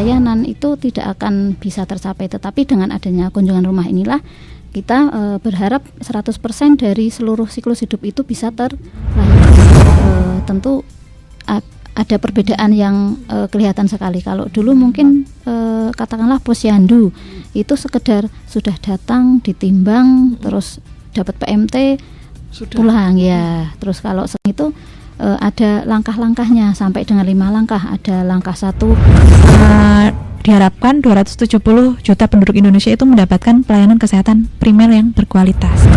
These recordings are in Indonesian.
layanan itu tidak akan bisa tercapai. Tetapi dengan adanya kunjungan rumah inilah kita berharap 100% dari seluruh siklus hidup itu bisa terlayani. Tentu ada perbedaan yang kelihatan sekali. Kalau dulu mungkin katakanlah posyandu itu sekedar sudah datang, ditimbang, terus dapat PMT, sudah pulang ya. Terus kalau itu ada langkah-langkahnya sampai dengan 5 langkah. Ada langkah 1. Diharapkan 270 juta penduduk Indonesia itu mendapatkan pelayanan kesehatan primer yang berkualitas.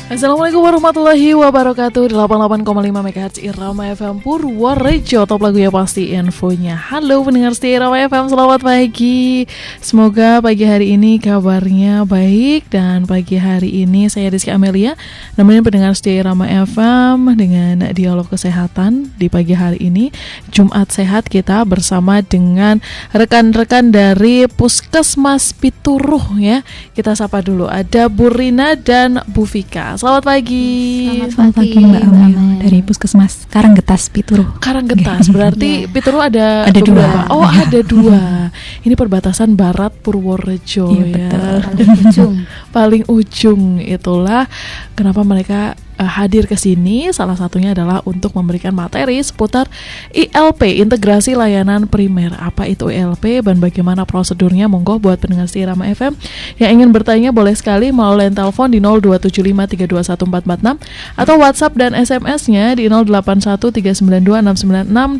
Assalamualaikum warahmatullahi wabarakatuh. 88,5 MHz Irama FM Purworejo. Top lagunya pasti infonya. Halo pendengar setia Irama FM, selamat pagi. Semoga pagi hari ini kabarnya baik. Dan pagi hari ini saya Rizky Amelia nemenin pendengar setia Irama FM dengan dialog kesehatan di pagi hari ini, Jumat Sehat, kita bersama dengan rekan-rekan dari Puskesmas Pituruh ya. Kita sapa dulu, ada Bu Rina dan Bu Vika. Selamat pagi. Selamat pagi Mbak Amel dari Puskesmas Karanggetas Pituruh. Karanggetas berarti Pituruh ada 2. Oh ya. Ada 2. Ini perbatasan barat Purworejo ya. Betul. Paling ujung itulah kenapa mereka hadir ke sini. Salah satunya adalah untuk memberikan materi seputar ILP, integrasi layanan primer. Apa itu ILP dan bagaimana prosedurnya? Monggo buat pendengar setia Irama FM yang ingin bertanya boleh sekali melalui telepon di 02753214446 atau WhatsApp dan SMS-nya di 081392696815.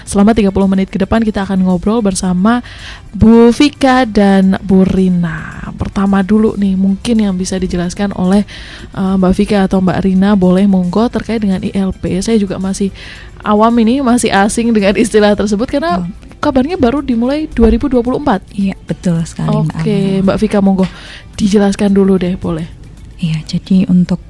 Selama 30 menit ke depan kita akan ngobrol bersama Bu Vika dan Bu Rina. Pertama dulu nih, mungkin yang bisa dijelaskan oleh Mbak Vika atau Mbak Rina, boleh monggo terkait dengan ILP. Saya juga masih awam ini, masih asing dengan istilah tersebut karena kabarnya baru dimulai 2024. Iya, betul sekali. Oke, Mbak Vika monggo dijelaskan dulu deh, boleh. Iya, jadi untuk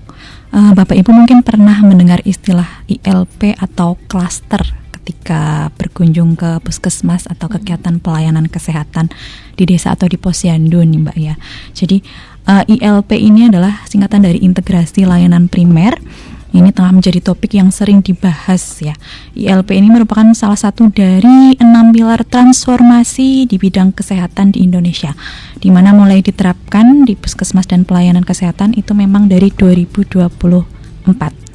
Bapak Ibu mungkin pernah mendengar istilah ILP atau klaster ketika berkunjung ke puskesmas atau kegiatan pelayanan kesehatan di desa atau di posyandu nih Mbak ya. Jadi ILP ini adalah singkatan dari integrasi layanan primer. Ini tengah menjadi topik yang sering dibahas ya. ILP ini merupakan salah satu dari 6 pilar transformasi di bidang kesehatan di Indonesia, di mana mulai diterapkan di puskesmas dan pelayanan kesehatan itu memang dari 2024.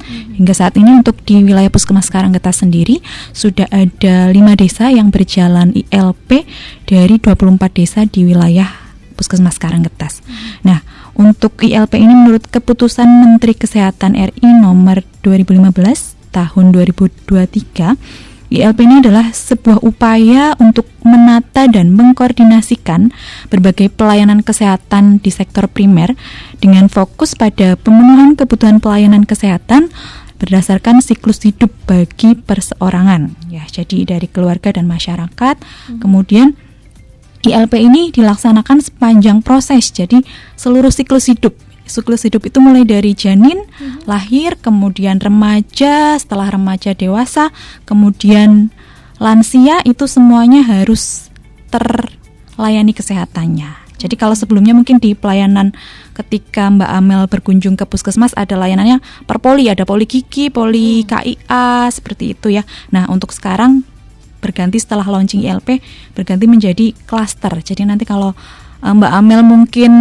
Hingga saat ini untuk di wilayah Puskesmas Karanggetas sendiri sudah ada 5 desa yang berjalan ILP dari 24 desa di wilayah Puskesmas Karanggetas. Nah, untuk ILP ini menurut keputusan Menteri Kesehatan RI nomor 2015 tahun 2023, ILP ini adalah sebuah upaya untuk menata dan mengkoordinasikan berbagai pelayanan kesehatan di sektor primer dengan fokus pada pemenuhan kebutuhan pelayanan kesehatan berdasarkan siklus hidup bagi perseorangan ya, jadi dari keluarga dan masyarakat. Kemudian ILP ini dilaksanakan sepanjang proses, jadi seluruh siklus hidup. Siklus hidup itu mulai dari janin, lahir, kemudian remaja, setelah remaja dewasa, kemudian lansia, itu semuanya harus terlayani kesehatannya. Jadi kalau sebelumnya mungkin di pelayanan ketika Mbak Amel berkunjung ke puskesmas ada layanannya per poli, ada poli gigi, poli KIA, seperti itu ya. Nah untuk sekarang berganti setelah launching ILP, berganti menjadi klaster. Jadi nanti kalau Mbak Amel mungkin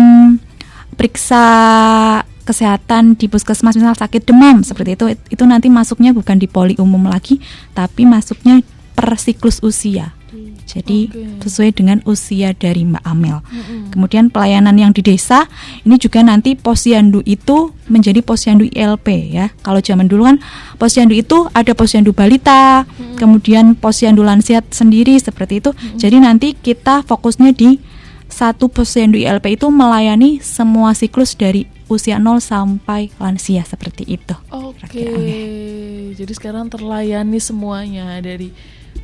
periksa kesehatan di puskesmas, misal sakit demam seperti itu nanti masuknya bukan di poli umum lagi, tapi masuknya per siklus usia. Jadi sesuai dengan usia dari Mbak Amel. Kemudian pelayanan yang di desa ini juga nanti posyandu itu menjadi posyandu ILP ya. Kalau zaman dulu kan posyandu itu ada posyandu balita, kemudian posyandu lansia sendiri seperti itu. Jadi nanti kita fokusnya di satu posyandu ILP itu melayani semua siklus dari usia 0 sampai lansia seperti itu. Oke. Jadi sekarang terlayani semuanya dari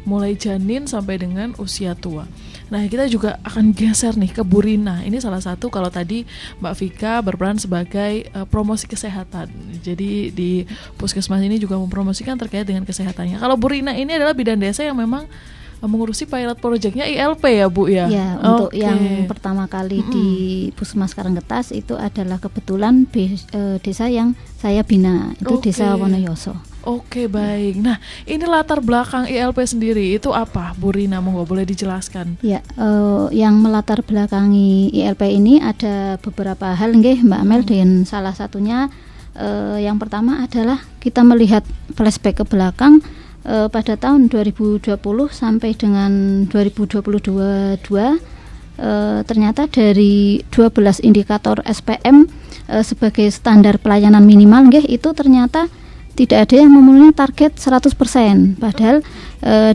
mulai janin sampai dengan usia tua. Nah, kita juga akan geser nih ke Bu Rina. Ini salah satu, kalau tadi Mbak Vika berperan sebagai promosi kesehatan. Jadi di puskesmas ini juga mempromosikan terkait dengan kesehatannya. Kalau Bu Rina ini adalah bidan desa yang memang mengurusi pilot projectnya ILP ya Bu ya? Ya, untuk yang pertama kali di Puskesmas Karanggetas itu adalah kebetulan desa yang saya bina, itu Desa Wonoyoso. Oke, baik. Nah, ini latar belakang ILP sendiri itu apa, Bu Rina? Monggo boleh dijelaskan. Ya, yang melatar belakangi ILP ini ada beberapa hal nggih Mbak Amel, dan salah satunya yang pertama adalah kita melihat flashback ke belakang pada tahun 2020 sampai dengan 2022 ternyata dari 12 indikator SPM sebagai standar pelayanan minimal nggih, itu ternyata tidak ada yang memenuhi target 100%. Padahal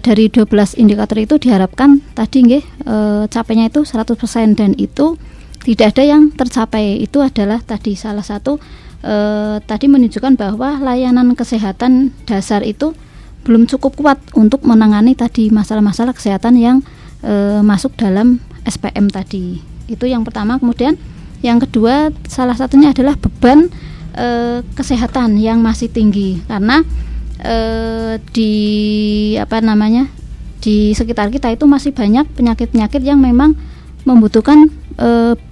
dari 12 indikator itu diharapkan tadi nggih capainya itu 100%, dan itu tidak ada yang tercapai. Itu adalah tadi salah satu tadi menunjukkan bahwa layanan kesehatan dasar itu belum cukup kuat untuk menangani tadi masalah-masalah kesehatan yang masuk dalam SPM tadi. Itu yang pertama. Kemudian yang kedua, salah satunya adalah beban kesehatan yang masih tinggi, karena di sekitar kita itu masih banyak penyakit-penyakit yang memang membutuhkan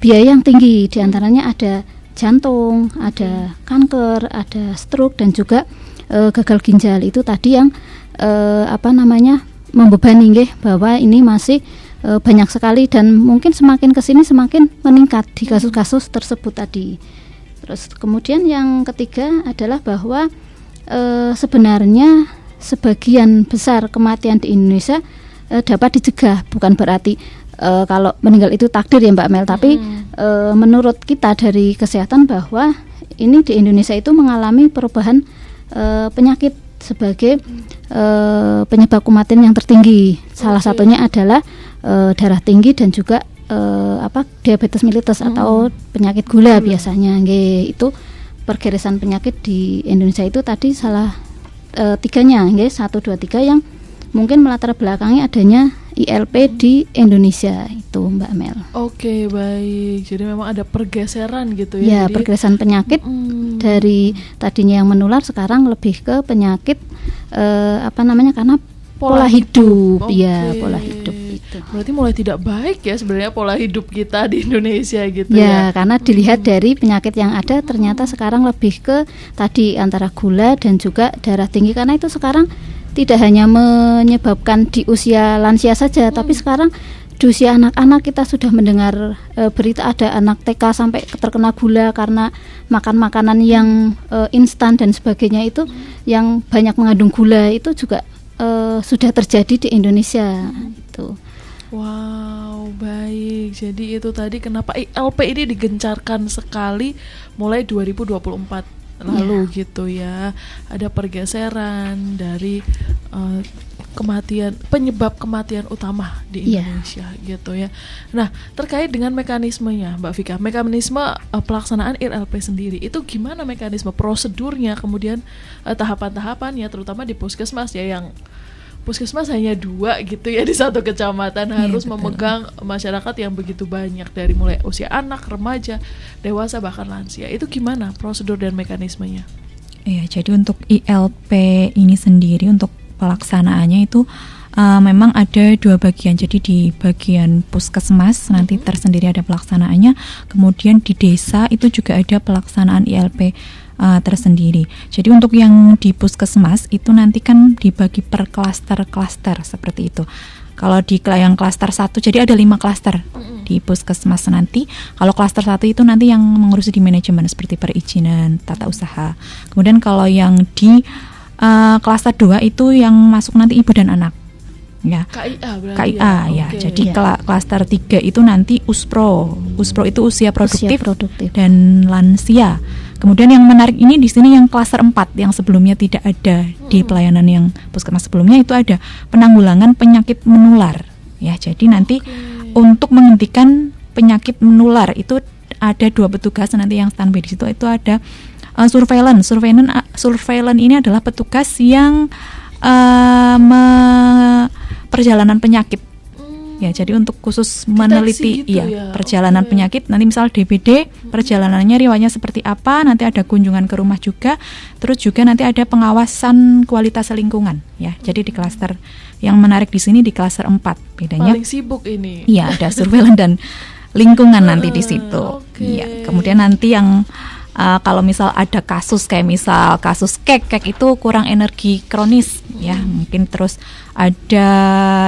biaya yang tinggi. Di antaranya ada jantung, ada kanker, ada stroke, dan juga gagal ginjal. Itu tadi yang membebani nggih, bahwa ini masih banyak sekali, dan mungkin semakin kesini semakin meningkat di kasus-kasus tersebut tadi. Terus kemudian yang ketiga adalah bahwa sebenarnya sebagian besar kematian di Indonesia dapat dicegah. Bukan berarti kalau meninggal itu takdir ya Mbak Mel, tapi menurut kita dari kesehatan bahwa ini di Indonesia itu mengalami perubahan penyakit sebagai penyebab kematian yang tertinggi. Salah satunya adalah darah tinggi dan juga diabetes mellitus atau penyakit gula biasanya. Itu pergerasan penyakit di Indonesia itu tadi salah tiganya, 1, 2, 3 yang mungkin melatar belakangi adanya ILP di Indonesia itu Mbak Mel. Oke, baik. Jadi memang ada pergeseran gitu ya. Ya, pergeseran penyakit dari tadinya yang menular sekarang lebih ke penyakit karena pola hidup. Ya, pola hidup itu. Berarti mulai tidak baik ya sebenarnya pola hidup kita di Indonesia gitu ya. Ya, karena dilihat dari penyakit yang ada ternyata sekarang lebih ke tadi antara gula dan juga darah tinggi, karena itu sekarang tidak hanya menyebabkan di usia lansia saja, tapi sekarang di usia anak-anak kita sudah mendengar berita ada anak TK sampai terkena gula karena makan makanan yang instan dan sebagainya, itu yang banyak mengandung gula, itu juga sudah terjadi di Indonesia itu. Wow, baik. Jadi itu tadi kenapa ILP ini digencarkan sekali mulai 2024 lalu gitu ya. Ada pergeseran dari penyebab kematian utama di Indonesia gitu ya. Nah, terkait dengan mekanismenya Mbak Vika, mekanisme pelaksanaan ILP sendiri itu gimana, mekanisme prosedurnya, kemudian tahapan-tahapannya, terutama di puskesmas ya, yang puskesmas hanya 2 gitu ya di satu kecamatan, harus memegang masyarakat yang begitu banyak dari mulai usia anak, remaja, dewasa, bahkan lansia. Itu gimana prosedur dan mekanismenya? Iya, jadi untuk ILP ini sendiri untuk pelaksanaannya itu memang ada 2 bagian. Jadi di bagian puskesmas nanti tersendiri ada pelaksanaannya, kemudian di desa itu juga ada pelaksanaan ILP tersendiri. Jadi untuk yang di puskesmas itu nanti kan dibagi per klaster-klaster seperti itu. Kalau di yang klaster 1, jadi ada 5 klaster di puskesmas nanti. Kalau klaster 1 itu nanti yang mengurusi di manajemen seperti perizinan, tata usaha. Kemudian kalau yang di klaster 2 itu yang masuk nanti ibu dan anak. Ya. KIA ya. Okay. Jadi klaster 3 itu nanti USPRO. USPRO itu usia produktif dan lansia. Kemudian yang menarik ini di sini yang klaster 4 yang sebelumnya tidak ada di pelayanan yang puskesmas sebelumnya, itu ada penanggulangan penyakit menular. Ya, jadi nanti untuk menghentikan penyakit menular itu ada 2 petugas nanti yang standby di situ. Itu ada surveillance ini adalah petugas yang perjalanan penyakit. Ya, jadi untuk khusus meneliti gitu perjalanan penyakit, nanti misal DBD perjalanannya riwayatnya seperti apa, nanti ada kunjungan ke rumah juga, terus juga nanti ada pengawasan kualitas lingkungan ya. Jadi di klaster yang menarik di sini di klaster 4 bedanya. Paling sibuk ini. Iya, ada surveillance dan lingkungan nanti di situ. Ya, kemudian nanti yang kalau misal ada kasus kayak misal kasus kek itu kurang energi kronis ya, mungkin terus ada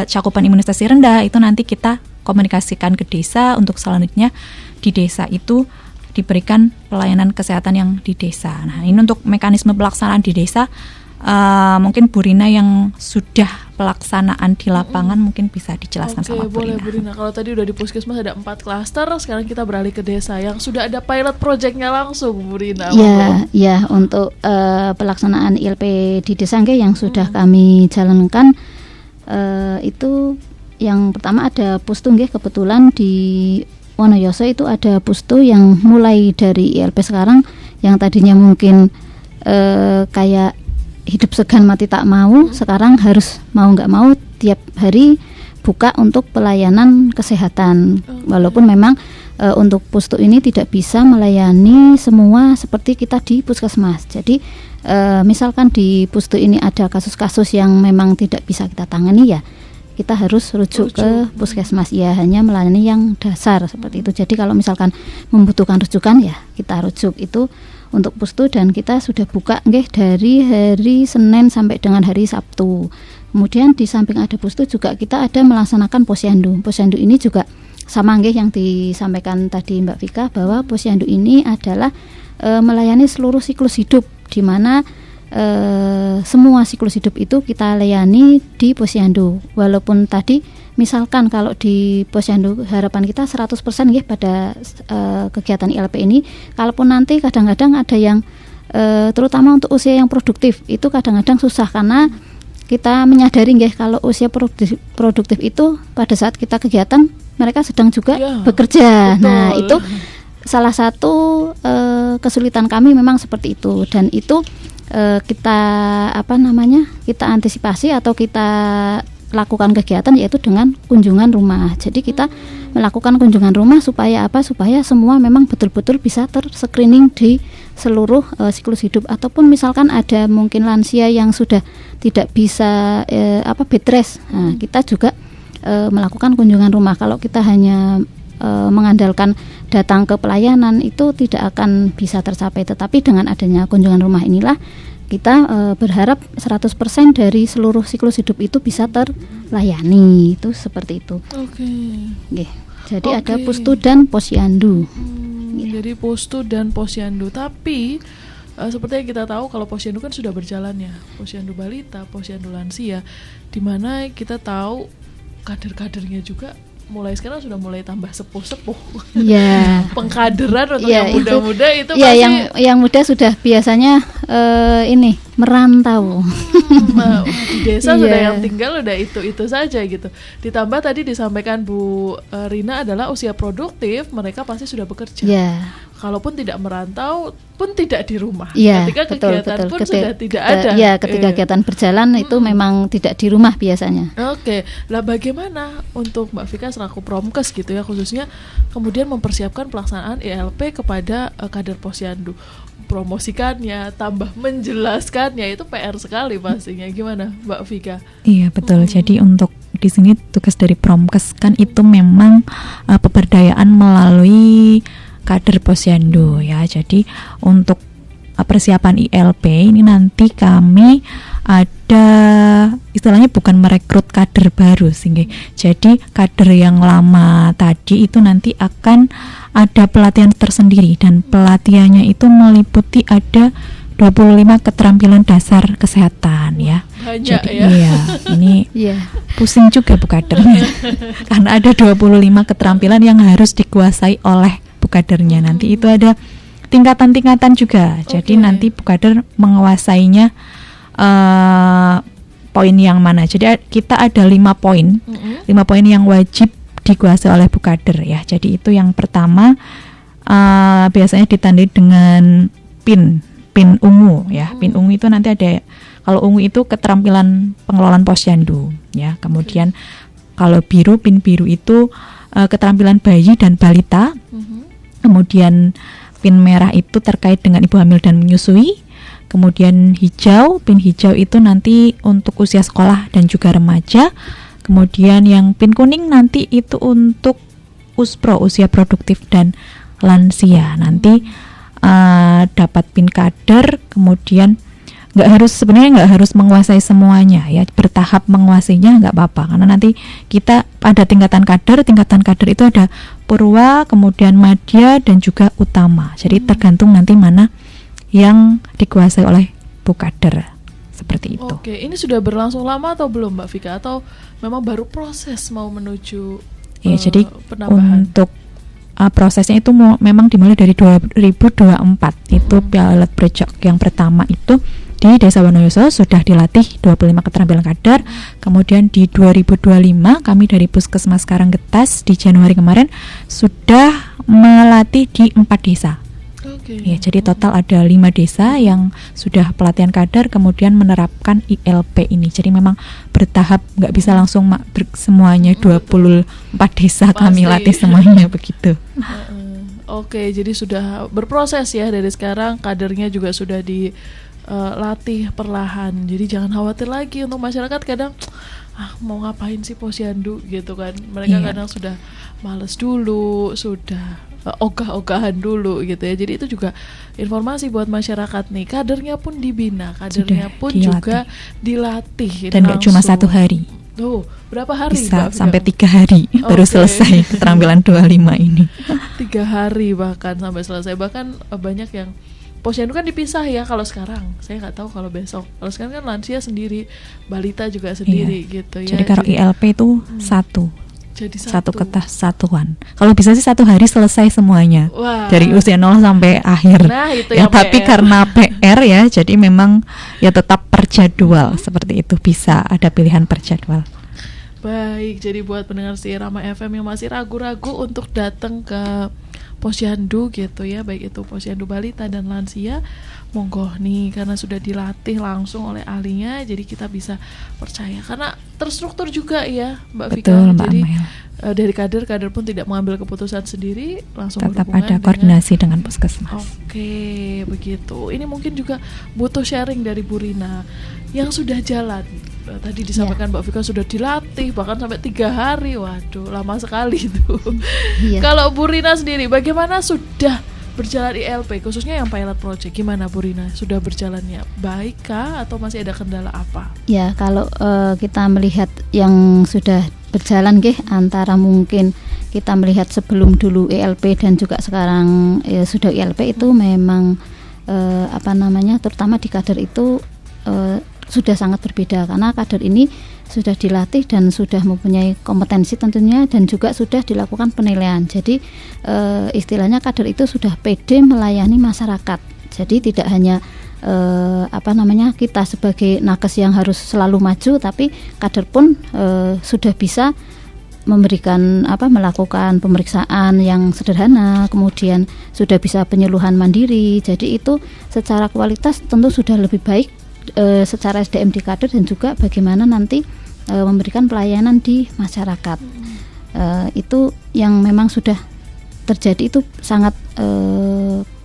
cakupan imunisasi rendah, itu nanti kita komunikasikan ke desa untuk selanjutnya di desa itu diberikan pelayanan kesehatan yang di desa. Nah, ini untuk mekanisme pelaksanaan di desa. Mungkin Bu Rina yang sudah pelaksanaan di lapangan mungkin bisa dijelaskan sama Bu Rina. Boleh Bu Rina. Kalau tadi udah di puskesmas ada 4 klaster, sekarang kita beralih ke desa yang sudah ada pilot projectnya langsung, Bu Rina. Ya, untuk pelaksanaan ILP di desa yang sudah kami jalankan itu yang pertama ada pustu kebetulan di Wonoyoso itu ada pustu yang mulai dari ILP sekarang yang tadinya mungkin kayak hidup segan mati tak mau, sekarang harus mau nggak mau tiap hari buka untuk pelayanan kesehatan. Walaupun memang untuk pustu ini tidak bisa melayani semua seperti kita di puskesmas. Jadi misalkan di pustu ini ada kasus-kasus yang memang tidak bisa kita tangani, ya kita harus rujuk ke puskesmas, ya hanya melayani yang dasar seperti itu. Jadi kalau misalkan membutuhkan rujukan, ya kita rujuk itu untuk pustu, dan kita sudah buka dari hari Senin sampai dengan hari Sabtu. Kemudian di samping ada pustu juga kita ada melaksanakan posyandu. Posyandu ini juga sama yang disampaikan tadi Mbak Vika, bahwa posyandu ini adalah melayani seluruh siklus hidup, di mana semua siklus hidup itu kita layani di posyandu. Walaupun tadi misalkan kalau di posyandu harapan kita 100% pada kegiatan ILP ini, kalaupun nanti kadang-kadang ada yang terutama untuk usia yang produktif itu kadang-kadang susah, karena kita menyadari kalau usia produktif itu pada saat kita kegiatan mereka sedang juga bekerja. Betul. Nah, itu salah satu kesulitan kami memang seperti itu, dan itu kita kita antisipasi atau kita lakukan kegiatan yaitu dengan kunjungan rumah. Jadi kita melakukan kunjungan rumah supaya supaya semua memang betul-betul bisa terscreening di seluruh siklus hidup. Ataupun misalkan ada mungkin lansia yang sudah tidak bisa bed rest, nah, kita juga melakukan kunjungan rumah. Kalau kita hanya mengandalkan datang ke pelayanan itu tidak akan bisa tercapai. Tetapi dengan adanya kunjungan rumah inilah kita berharap 100% dari seluruh siklus hidup itu bisa terlayani. Itu seperti itu. Jadi ada pustu dan posyandu. Jadi pustu dan posyandu. Tapi seperti yang kita tahu kalau posyandu kan sudah berjalan ya, posyandu balita, posyandu lansia, di mana kita tahu kader-kadernya juga mulai sekarang sudah mulai tambah sepuh-sepuh. Ya. Pengkaderan untuk yang muda-muda itu ya, pasti yang muda sudah biasanya merantau. Di desa sudah yang tinggal udah itu saja gitu. Ditambah tadi disampaikan Bu Rina adalah usia produktif, mereka pasti sudah bekerja. Kalaupun tidak merantau pun tidak di rumah. Ketika kegiatan pun sudah tidak ada. Ketika kegiatan berjalan itu memang tidak di rumah biasanya. Lah bagaimana untuk Mbak Vika selaku Promkes gitu ya, khususnya kemudian mempersiapkan pelaksanaan ILP kepada kader posyandu, promosikannya, tambah menjelaskannya, itu PR sekali pastinya. Gimana Mbak Vika? Iya betul. Jadi untuk di sini tugas dari Promkes kan itu memang pemberdayaan melalui kader posyandu ya. Jadi untuk persiapan ILP ini nanti kami ada istilahnya bukan merekrut kader baru sehingga jadi kader yang lama tadi itu nanti akan ada pelatihan tersendiri, dan pelatihannya itu meliputi ada 25 keterampilan dasar kesehatan ya. Banyak. Jadi ini pusing juga Bu kadernya karena ada 25 keterampilan yang harus dikuasai oleh Bu kadernya. Nanti itu ada tingkatan-tingkatan juga. Jadi nanti Bu kader menguasainya poin yang mana. Jadi kita ada 5 poin. 5 poin yang wajib dikuasai oleh Bu kader ya. Jadi itu yang pertama biasanya ditandai dengan PIN ungu ya. PIN ungu itu nanti ada, kalau ungu itu keterampilan pengelolaan posyandu ya. Kemudian kalau biru, PIN biru itu keterampilan bayi dan balita. Kemudian PIN merah itu terkait dengan ibu hamil dan menyusui. Kemudian hijau, PIN hijau itu nanti untuk usia sekolah dan juga remaja. Kemudian yang PIN kuning nanti itu untuk USPRO, usia produktif dan lansia. Nanti dapat PIN kader, kemudian sebenarnya nggak harus menguasai semuanya ya, bertahap menguasainya nggak apa-apa, karena nanti kita ada tingkatan kader itu ada purwa, kemudian madya dan juga utama. Jadi tergantung nanti mana yang dikuasai oleh Bu Kader, seperti itu. Oke, ini sudah berlangsung lama atau belum Mbak Vika, atau memang baru proses mau menuju Jadi penambahan? untuk prosesnya itu memang dimulai dari 2024. Itu pilot project yang pertama itu di Desa Wonoyoso sudah dilatih 25 keterampilan kader. Kemudian di 2025 kami dari Puskesmas Karanggetas di Januari kemarin sudah melatih di 4 desa. Ya, jadi total ada 5 desa yang sudah pelatihan kader kemudian menerapkan ILP ini. Jadi memang bertahap, nggak bisa langsung semuanya 24 desa kami latih semuanya begitu. Oke, jadi sudah berproses ya dari sekarang, kadernya juga sudah dilatih perlahan. Jadi jangan khawatir lagi untuk masyarakat kadang mau ngapain sih posyandu gitu kan. Mereka kadang sudah males dulu, sudah ogah-ogahan dulu gitu ya. Jadi itu juga informasi buat masyarakat nih. Kadernya pun dibina, kadernya pun juga dilatih. Dan nggak cuma 1 hari. Berapa hari? Bisa sampai 3 hari baru selesai keterampilan 25 ini. 3 hari bahkan sampai selesai. Bahkan banyak yang posyandu kan dipisah ya kalau sekarang. Saya nggak tahu kalau besok. Kalau sekarang kan lansia sendiri, balita juga sendiri gitu ya. Jadi kalau ILP itu jadi satu kesatuan. Kalau bisa sih 1 hari selesai semuanya. Wah. Dari usia 0 sampai akhir. Nah, itu ya, yang tapi PR. karena PR ya, jadi memang ya tetap per jadwal seperti itu, bisa ada pilihan per jadwal. Baik, jadi buat pendengar si Rama FM yang masih ragu-ragu untuk datang ke posyandu gitu ya, baik itu posyandu balita dan lansia, monggo nih, karena sudah dilatih langsung oleh ahlinya, jadi kita bisa percaya karena terstruktur juga ya Mbak Vika. Betul, Mbak Jadi Amel. dari kader pun tidak mengambil keputusan sendiri, langsung Tetap berhubungan ada koordinasi dengan puskesmas. Oke, begitu. Ini mungkin juga butuh sharing dari Bu Rina yang sudah jalan. Tadi disampaikan Mbak Vika sudah dilatih bahkan sampai 3 hari. Waduh, lama sekali itu. Kalau Bu Rina sendiri, bagaimana sudah berjalan ILP, khususnya yang pilot project? Gimana Bu Rina? Sudah berjalannya baik kah atau masih ada kendala apa? Ya, kalau kita melihat yang sudah berjalan antara mungkin kita melihat sebelum dulu ILP dan juga sekarang sudah ILP itu memang terutama di kader itu sudah sangat berbeda, karena kader ini sudah dilatih dan sudah mempunyai kompetensi tentunya, dan juga sudah dilakukan penilaian. Jadi istilahnya kader itu sudah pede melayani masyarakat. Jadi tidak hanya kita sebagai nakes yang harus selalu maju, tapi kader pun sudah bisa memberikan melakukan pemeriksaan yang sederhana, kemudian sudah bisa penyuluhan mandiri. Jadi itu secara kualitas tentu sudah lebih baik secara SDM di kader, dan juga bagaimana nanti memberikan pelayanan di masyarakat. Itu yang memang sudah terjadi, itu sangat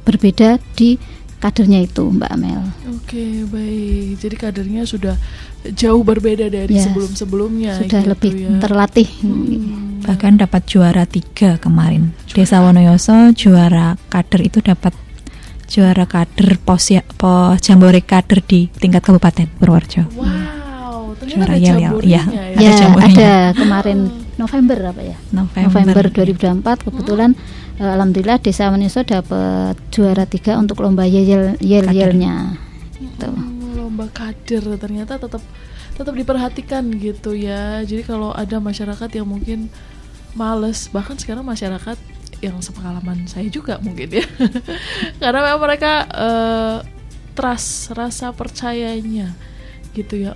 berbeda di kadernya itu, Mbak Amel. Oke, baik. Jadi kadernya sudah jauh berbeda dari sebelum-sebelumnya. Sudah gitu lebih ya. terlatih. Bahkan dapat juara 3 kemarin. Desa Wonoyoso juara kader itu dapat juara kader jambore kader di tingkat kabupaten Purworejo. Wow, Juara ternyata ada yel-yel. jamborenya Iya. ya. Ada kemarin November November 2024 kebetulan alhamdulillah Desa Wonoyoso dapat juara 3 untuk lomba yel-yelnya. Gitu. Lomba kader ternyata tetap diperhatikan gitu ya. Jadi kalau ada masyarakat yang mungkin males, bahkan sekarang masyarakat yang sepengalaman saya juga mungkin ya, karena memang mereka trust, rasa percayanya gitu ya,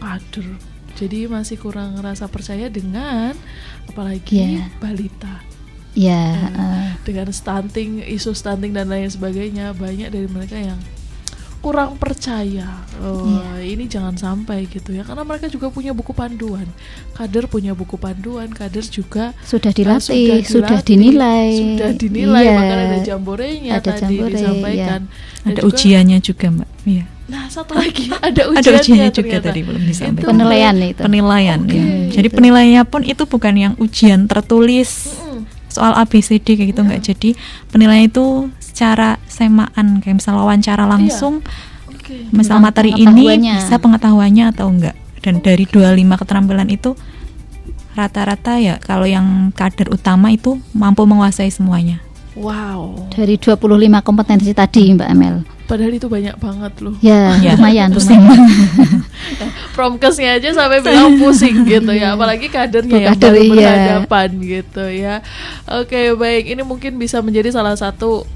kader, jadi masih kurang rasa percaya dengan apalagi balita dengan stunting, isu stunting dan lain sebagainya. Banyak dari mereka yang kurang percaya. Ini jangan sampai gitu ya, karena mereka juga punya buku panduan. Kader punya buku panduan, kader juga sudah dilatih, sudah dinilai, bahkan ada jamborenya, disampaikan. Ada ujiannya juga, Mbak. Iya. Nah, satu lagi ada ujiannya juga tadi belum disampaikan. Penilaian ya. Jadi penilaiannya pun itu bukan yang ujian tertulis soal ABCD kayak gitu, enggak. Jadi penilaian itu secara semaan, kayak misal wawancara langsung, Oke. misal Tentang materi ini pengetahuannya. bisa pengetahuannya atau enggak. Dan dari 25 keterampilan itu rata-rata ya kalau yang kader utama itu mampu menguasai semuanya. Wow. Dari 25 kompetensi tadi Mbak Amel. Padahal itu banyak banget loh. Ya, Ya, lumayan. pusing. Promkesnya aja sampai bilang pusing gitu ya, apalagi kadernya yang Kader, baru iya. berhadapan gitu ya. Oke, baik, ini mungkin bisa menjadi salah satu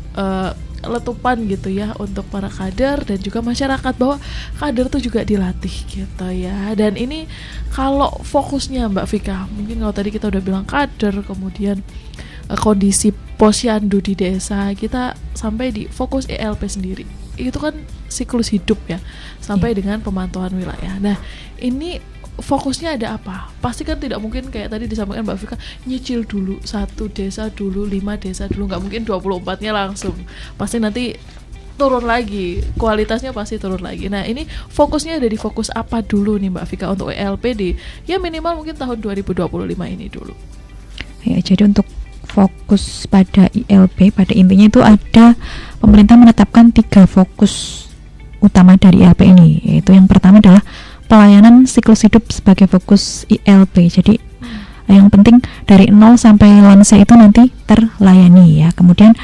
letupan gitu ya untuk para kader dan juga masyarakat, bahwa kader tuh juga dilatih gitu ya. Dan ini kalau fokusnya Mbak Vika, mungkin kalau tadi kita udah bilang kader, kemudian kondisi posyandu di desa, kita sampai di fokus ELP sendiri. Itu kan siklus hidup ya, sampai dengan pemantauan wilayah. Nah, ini fokusnya ada apa? Pasti kan tidak mungkin kayak tadi disampaikan Mbak Vika, nyicil dulu 1 desa dulu, 5 desa dulu, nggak mungkin 24-nya langsung. Pasti nanti turun lagi, kualitasnya pasti turun lagi. Nah, ini fokusnya ada di fokus apa dulu nih Mbak Vika untuk ELP di ya minimal mungkin tahun 2025 ini dulu. Ya, jadi untuk fokus pada ILP, pada intinya itu ada pemerintah menetapkan 3 fokus utama dari ILP ini, yaitu yang pertama adalah pelayanan siklus hidup sebagai fokus ILP. Jadi yang penting dari 0 sampai lansia itu nanti terlayani ya. Kemudian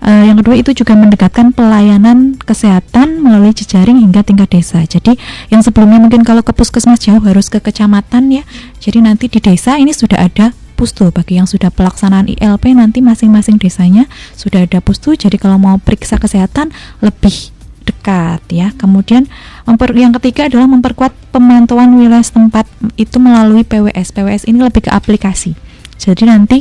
yang kedua itu juga mendekatkan pelayanan kesehatan melalui jejaring hingga tingkat desa. Jadi yang sebelumnya mungkin kalau ke puskesmas jauh harus ke kecamatan ya. Jadi nanti di desa ini sudah ada pustu. Bagi yang sudah pelaksanaan ILP, nanti masing-masing desanya sudah ada pustu. Jadi kalau mau periksa kesehatan lebih dekat ya. Kemudian yang ketiga adalah memperkuat pemantauan wilayah setempat itu melalui PWS. PWS ini lebih ke aplikasi. Jadi nanti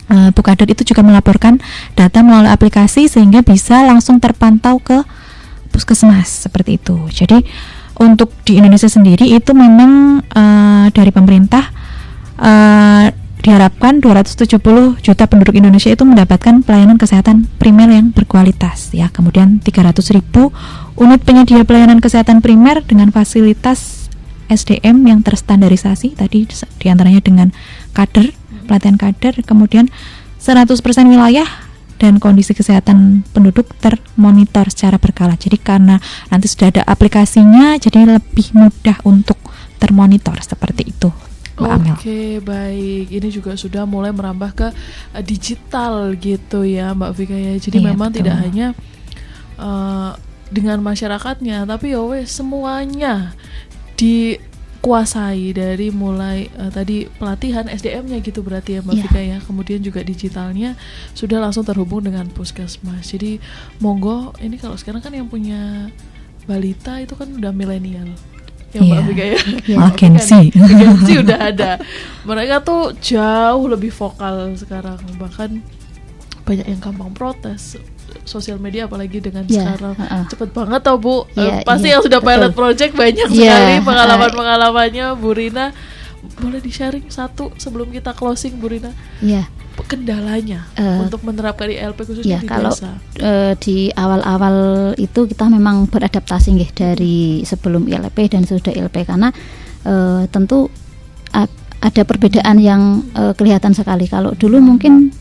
Bu Kader itu juga melaporkan data melalui aplikasi sehingga bisa langsung terpantau ke puskesmas seperti itu. Jadi untuk di Indonesia sendiri itu memang dari pemerintah diharapkan 270 juta penduduk Indonesia itu mendapatkan pelayanan kesehatan primer yang berkualitas ya. Kemudian 300.000 unit penyedia pelayanan kesehatan primer dengan fasilitas SDM yang terstandarisasi tadi diantaranya dengan kader, pelatihan kader, kemudian 100% wilayah dan kondisi kesehatan penduduk termonitor secara berkala. Jadi karena nanti sudah ada aplikasinya, jadi lebih mudah untuk termonitor seperti itu. Oke, baik. Ini juga sudah mulai merambah ke digital gitu ya Mbak Vika ya. Jadi Iya, memang betul. tidak hanya dengan masyarakatnya, tapi ya wes semuanya dikuasai dari mulai tadi pelatihan SDM-nya gitu berarti ya Mbak Iya. Vika ya. Kemudian juga digitalnya sudah langsung terhubung dengan puskesmas. Jadi monggo, ini kalau sekarang kan yang punya balita itu kan udah milenial. Ya Mbak Iya. Vika ya. Malah Gen Z. Gen Z udah ada. Mereka tuh jauh lebih vokal sekarang. Bahkan banyak yang gampang protes. Sosial media apalagi dengan Ya, sekarang cepet banget tau Bu. Ya, Pasti iya, yang sudah pilot betul. project banyak Ya, sekali pengalaman-pengalamannya Bu Rina. Boleh di-sharing satu sebelum kita closing Bu Rina? Iya. Kendalanya untuk menerapkan ILP khususnya Ya, di kalau desa. di awal-awal itu kita memang beradaptasi nggih dari sebelum ILP dan sudah ILP karena tentu ada perbedaan yang kelihatan sekali. Kalau dulu mungkin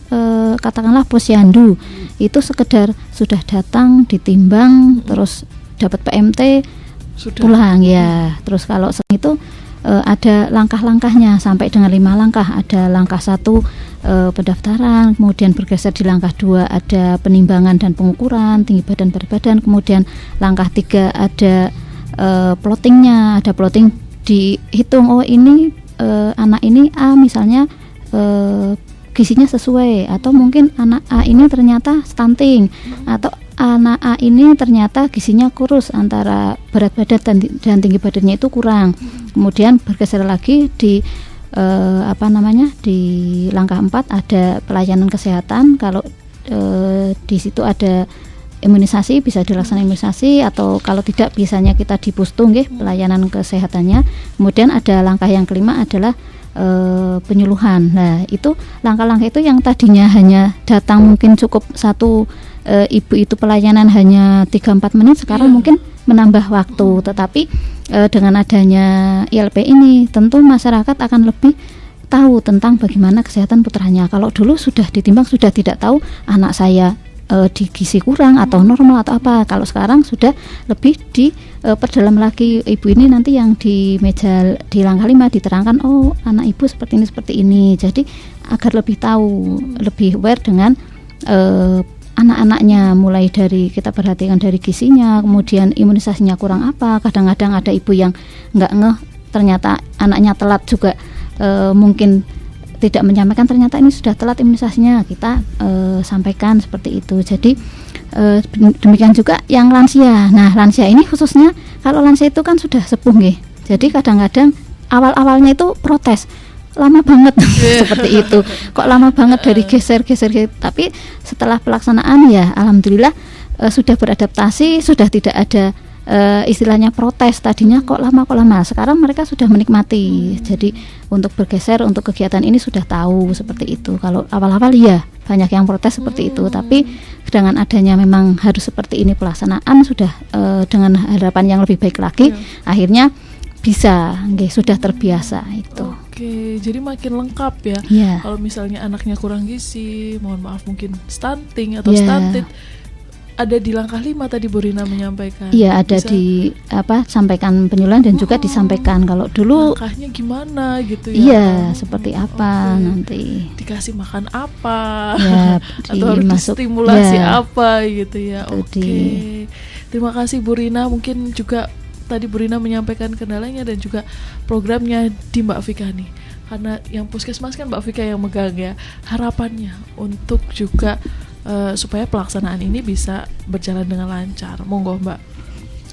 katakanlah posyandu itu sekedar sudah datang ditimbang terus dapat PMT Sudah. pulang ya. Terus kalau itu ada langkah-langkahnya sampai dengan 5 langkah. Ada langkah 1 pendaftaran, kemudian bergeser di langkah 2 ada penimbangan dan pengukuran tinggi badan berat badan, kemudian langkah 3 ada plottingnya, ada plotting dihitung oh ini anak ini A misalnya gizinya sesuai, atau mungkin anak A ini ternyata stunting, atau anak A ini ternyata gizinya kurus antara berat badan dan tinggi badannya itu kurang. Kemudian bergeser lagi di di langkah 4 ada pelayanan kesehatan. Kalau di situ ada imunisasi, bisa dilaksanakan imunisasi, atau kalau tidak biasanya kita di pustu nggih pelayanan kesehatannya. Kemudian ada langkah yang kelima adalah penyuluhan. Nah, itu langkah-langkah itu yang tadinya hanya datang mungkin cukup satu ibu itu pelayanan hanya 3-4 menit, sekarang mungkin menambah waktu. Tetapi dengan adanya ILP ini tentu masyarakat akan lebih tahu tentang bagaimana kesehatan putranya. Kalau dulu sudah ditimbang sudah tidak tahu anak saya di gizi kurang atau normal atau apa. Kalau sekarang sudah lebih perdalam lagi, ibu ini nanti yang di meja di langkah 5 diterangkan, oh anak ibu seperti ini. Jadi agar lebih tahu, lebih aware dengan anak-anaknya, mulai dari kita perhatikan dari gizinya, kemudian imunisasinya kurang apa. Kadang-kadang ada ibu yang nggak ngeh, ternyata anaknya telat juga, mungkin tidak menyampaikan ternyata ini sudah telat imunisasinya, kita sampaikan seperti itu. Jadi demikian juga yang lansia. Nah, lansia ini khususnya kalau lansia itu kan sudah sepuh nggih. Jadi kadang-kadang awal-awalnya itu protes, lama banget seperti itu. Kok lama banget dari geser. Tapi setelah pelaksanaan ya alhamdulillah sudah beradaptasi, sudah tidak ada istilahnya protes. Tadinya kok lama. Sekarang mereka sudah menikmati. Jadi untuk bergeser untuk kegiatan ini sudah tahu seperti itu. Kalau awal-awal ya banyak yang protes seperti itu. Tapi dengan adanya memang harus seperti ini pelaksanaan, sudah dengan harapan yang lebih baik lagi, akhirnya bisa, sudah terbiasa itu. Oke, jadi makin lengkap ya. Kalau misalnya anaknya kurang gizi, mohon maaf mungkin stunting atau stunted, ada di langkah 5 tadi Bu Rina menyampaikan. Iya, ada di sampaikan penyuluhan dan juga disampaikan kalau dulu langkahnya gimana gitu ya. Iya, seperti apa nanti. Dikasih makan apa? Ya, atau harus stimulasi apa gitu ya. Oke. Terima kasih Bu Rina, mungkin juga tadi Bu Rina menyampaikan kendalanya dan juga programnya di Mbak Vika nih. Karena yang puskesmas kan Mbak Vika yang megang ya. Harapannya untuk juga supaya pelaksanaan ini bisa berjalan dengan lancar. Monggo Mbak.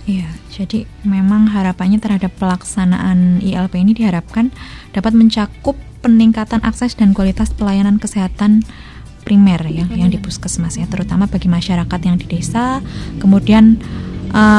Iya, jadi memang harapannya terhadap pelaksanaan ILP ini diharapkan dapat mencakup peningkatan akses dan kualitas pelayanan kesehatan primer ya, yang di puskesmas ya, terutama bagi masyarakat yang di desa. Kemudian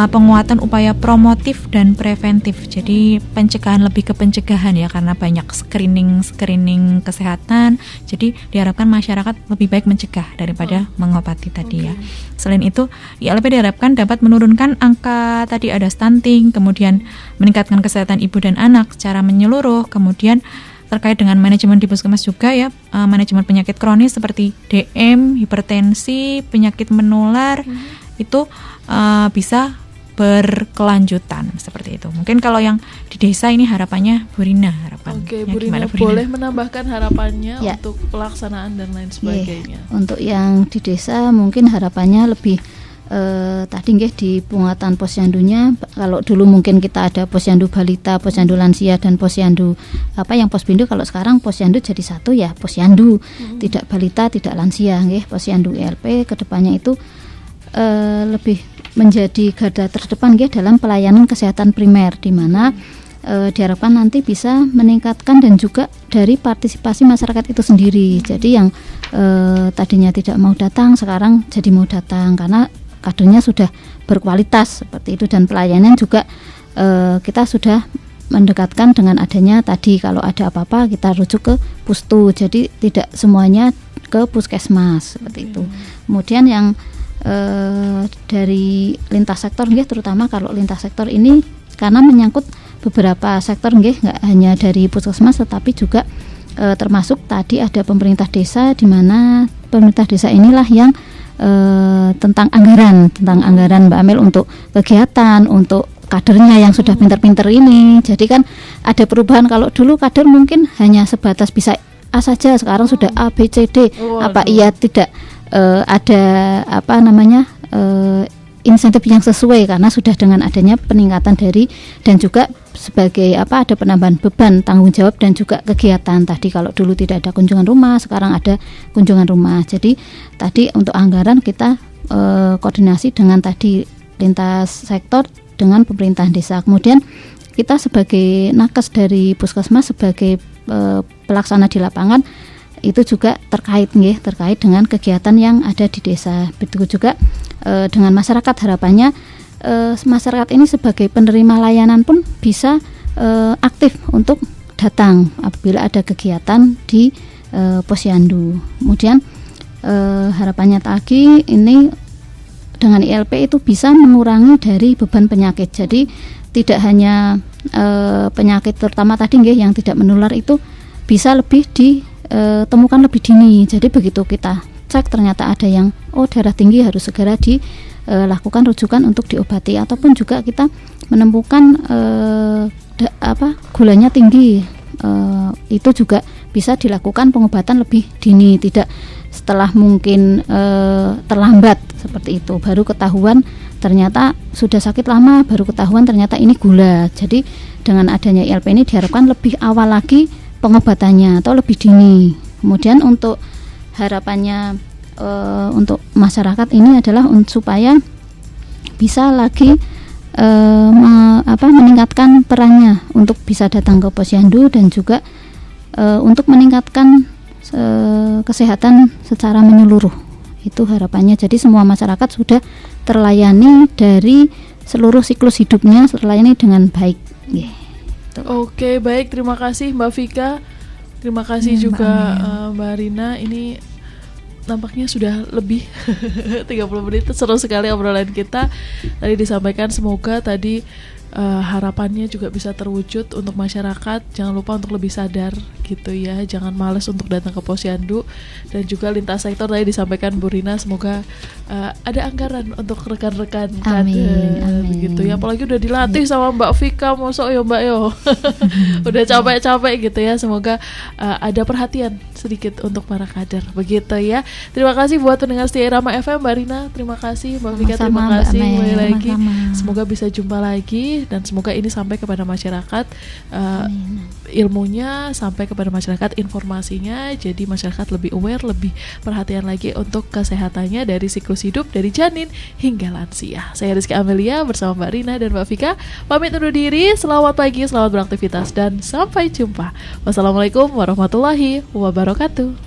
penguatan upaya promotif dan preventif. Jadi pencegahan, lebih ke pencegahan ya, karena banyak screening kesehatan. Jadi diharapkan masyarakat lebih baik mencegah daripada mengobati tadi ya. Selain itu, ILP diharapkan dapat menurunkan angka tadi ada stunting, kemudian meningkatkan kesehatan ibu dan anak secara menyeluruh, kemudian terkait dengan manajemen di puskesmas juga ya, manajemen penyakit kronis seperti DM, hipertensi, penyakit menular itu bisa berkelanjutan seperti itu. Mungkin kalau yang di desa ini harapannya Bu Rina, Oke, Bu Rina boleh menambahkan harapannya untuk pelaksanaan dan lain sebagainya. Untuk yang di desa mungkin harapannya lebih tadi di penguatan posyandunya. Kalau dulu mungkin kita ada posyandu balita, posyandu lansia dan posyandu yang posbindu. Kalau sekarang posyandu jadi satu ya, posyandu, tidak balita, tidak lansia posyandu ILP kedepannya itu lebih menjadi garda terdepan dalam pelayanan kesehatan primer, di mana diharapkan nanti bisa meningkatkan dan juga dari partisipasi masyarakat itu sendiri. Jadi yang tadinya tidak mau datang sekarang jadi mau datang karena kadernya sudah berkualitas seperti itu, dan pelayanan juga kita sudah mendekatkan dengan adanya tadi kalau ada apa-apa kita rujuk ke pustu, jadi tidak semuanya ke puskesmas seperti itu. Kemudian yang dari lintas sektor terutama kalau lintas sektor ini karena menyangkut beberapa sektor nggak hanya dari puskesmas tetapi juga termasuk tadi ada pemerintah desa, di mana pemerintah desa inilah yang tentang anggaran Mbak Amel untuk kegiatan, untuk kadernya yang sudah pinter-pinter ini. Jadi kan ada perubahan, kalau dulu kader mungkin hanya sebatas bisa A saja, sekarang sudah A, B, C, D. Tidak ada insentif yang sesuai karena sudah dengan adanya peningkatan dari dan juga sebagai ada penambahan beban tanggung jawab dan juga kegiatan. Tadi kalau dulu tidak ada kunjungan rumah, sekarang ada kunjungan rumah. Jadi tadi untuk anggaran kita koordinasi dengan tadi lintas sektor dengan pemerintahan desa. Kemudian kita sebagai nakes dari puskesmas sebagai pelaksana di lapangan itu juga terkait dengan kegiatan yang ada di desa. Begitu juga dengan masyarakat, harapannya masyarakat ini sebagai penerima layanan pun bisa aktif untuk datang apabila ada kegiatan di posyandu. Kemudian harapannya lagi ini dengan ILP itu bisa mengurangi dari beban penyakit. Jadi tidak hanya penyakit terutama tadi yang tidak menular itu bisa lebih ditemukan lebih dini. Jadi begitu kita cek ternyata ada yang darah tinggi, harus segera dilakukan rujukan untuk diobati. Ataupun juga kita menemukan gulanya tinggi, itu juga bisa dilakukan pengobatan lebih dini, tidak setelah mungkin terlambat seperti itu, baru ketahuan ternyata sudah sakit lama, baru ketahuan ternyata ini gula. Jadi dengan adanya ILP ini diharapkan lebih awal lagi pengobatannya atau lebih dini. Kemudian untuk harapannya untuk masyarakat ini adalah supaya bisa lagi meningkatkan perannya untuk bisa datang ke posyandu, dan juga untuk meningkatkan kesehatan secara menyeluruh. Itu harapannya. Jadi semua masyarakat sudah terlayani dari seluruh siklus hidupnya, terlayani dengan baik. Oke, baik, terima kasih Mbak Vika. Terima kasih juga Mbak Rina. Ini nampaknya sudah lebih 30 menit. Seru sekali obrolan kita. Tadi disampaikan, semoga tadi harapannya juga bisa terwujud untuk masyarakat. Jangan lupa untuk lebih sadar gitu ya, jangan malas untuk datang ke posyandu. Dan juga lintas sektor tadi disampaikan Bu Rina, semoga ada anggaran untuk rekan-rekan kader gitu ya. Apalagi udah dilatih sama Mbak Vika, mosok ya Mbak yo. Udah capek-capek gitu ya. Semoga ada perhatian sedikit untuk para kader begitu ya. Terima kasih buat pendengar setia Irama FM, Mbak Rina, terima kasih, Mbak Vika, terima kasih kembali lagi. Semoga bisa jumpa lagi, dan semoga ini sampai kepada masyarakat, ilmunya sampai kepada masyarakat, informasinya, jadi masyarakat lebih aware, lebih perhatian lagi untuk kesehatannya dari siklus hidup dari janin hingga lansia. Saya Rizky Amelia bersama Mbak Rina dan Mbak Vika pamit undur diri. Selamat pagi, selamat beraktivitas, dan sampai jumpa. Wassalamualaikum warahmatullahi wabarakatuh.